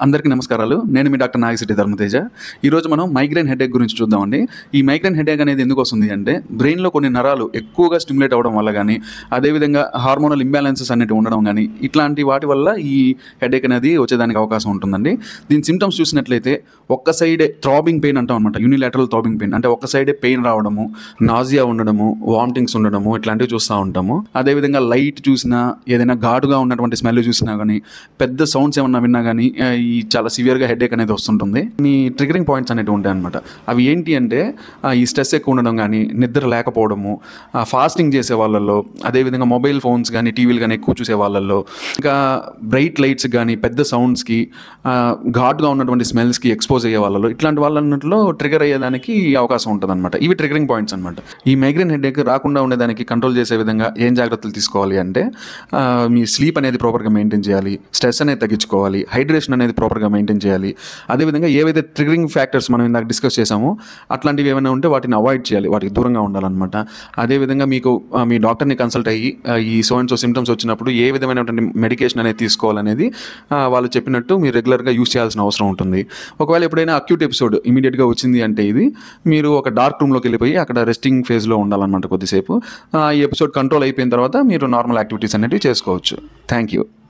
అందరికీ నమస్కారాలు. నేను మీ డాక్టర్ నాగశెట్టి ధర్మతేజ. ఈరోజు మనం మైగ్రేన్ హెడేక్ గురించి చూద్దామండి. ఈ మైగ్రేన్ హెడేక్ అనేది ఎందుకు వస్తుంది అంటే, బ్రెయిన్‌లో కొన్ని నరాలు ఎక్కువగా స్టిమ్యులేట్ అవ్వడం వల్ల గానీ, అదేవిధంగా హార్మోనల్ ఇంబాలెన్సెస్ అనేటివి ఉండడం గానీ, ఇట్లాంటి వాటి వల్ల ఈ హెడేక్ అనేది వచ్చేదానికి అవకాశం ఉంటుందండి. దీని సింప్టమ్స్ చూసినట్లయితే ఒక్క సైడే థ్రాబింగ్ పెయిన్ అంటాం అనమాట. యూనిలాటరల్ థ్రాబింగ్ పెయిన్ అంటే ఒక్క సైడే పెయిన్ రావడము, నాజియా ఉండడము, వామిటింగ్స్ ఉండడము ఇట్లాంటివి చూస్తూ ఉంటాము. అదేవిధంగా లైట్ చూసినా, ఏదైనా ఘాటుగా ఉన్నటువంటి స్మెల్ చూసినా గానీ, పెద్ద సౌండ్స్ ఏమన్నా విన్నా కానీ ఈ చాలా సివియర్గా హెడేక్ అనేది వస్తుంటుంది. ఈ ట్రిగరింగ్ పాయింట్స్ అనేవి ఉంటాయి అనమాట. అవి ఏంటి అంటే ఈ స్ట్రెస్ ఎక్కువ ఉండడం కానీ, నిద్ర లేకపోవడము, ఫాస్టింగ్ చేసే వాళ్ళల్లో, అదేవిధంగా మొబైల్ ఫోన్స్ కానీ టీవీలు కానీ ఎక్కువ చూసే వాళ్ళల్లో, ఇంకా బ్రైట్ లైట్స్ కానీ, పెద్ద సౌండ్స్కి, ఘాటుగా ఉన్నటువంటి స్మెల్స్కి ఎక్స్పోజ్ అయ్యే వాళ్ళలో, ఇట్లాంటి వాళ్ళన్నింటిలో ట్రిగర్ అయ్యేదానికి అవకాశం ఉంటుంది అనమాట. ఇవి ట్రిగరింగ్ పాయింట్స్ అనమాట. ఈ మైగ్రేన్ హెడేక్ రాకుండా ఉండేదానికి కంట్రోల్ చేసే విధంగా ఏం జాగ్రత్తలు తీసుకోవాలి అంటే, మీ స్లీప్ అనేది ప్రాపర్గా మెయింటైన్ చేయాలి, స్ట్రెస్ అనేది తగ్గించుకోవాలి, హైడ్రేషన్ అనేది ప్రాపర్గా మెయింటైన్ చేయాలి. అదేవిధంగా ఏవైతే ట్రిగరింగ్ ఫ్యాక్టర్స్ మనం ఇందాక డిస్కస్ చేసామో అట్లాంటివి ఏమైనా ఉంటే వాటిని అవాయిడ్ చేయాలి, వాటికి దూరంగా ఉండాలన్నమాట. అదేవిధంగా మీకు మీ డాక్టర్ని కన్సల్ట్ అయ్యి ఈ సో అండ్ సో సిమ్టమ్స్ వచ్చినప్పుడు ఏ విధమైనటువంటి మెడికేషన్ అనేది తీసుకోవాలనేది వాళ్ళు చెప్పినట్టు మీరు రెగ్యులర్గా యూస్ చేయాల్సిన అవసరం ఉంటుంది. ఒకవేళ ఎప్పుడైనా అక్యూట్ ఎపిసోడ్ ఇమీడియట్గా వచ్చింది అంటే ఇది మీరు ఒక డార్క్ రూమ్లోకి వెళ్ళిపోయి అక్కడ రెస్టింగ్ ఫేజ్లో ఉండాలన్నమాట కొద్దిసేపు. ఈ ఎపిసోడ్ కంట్రోల్ అయిపోయిన తర్వాత మీరు నార్మల్ యాక్టివిటీస్ అనేవి చేసుకోవచ్చు. Thank you.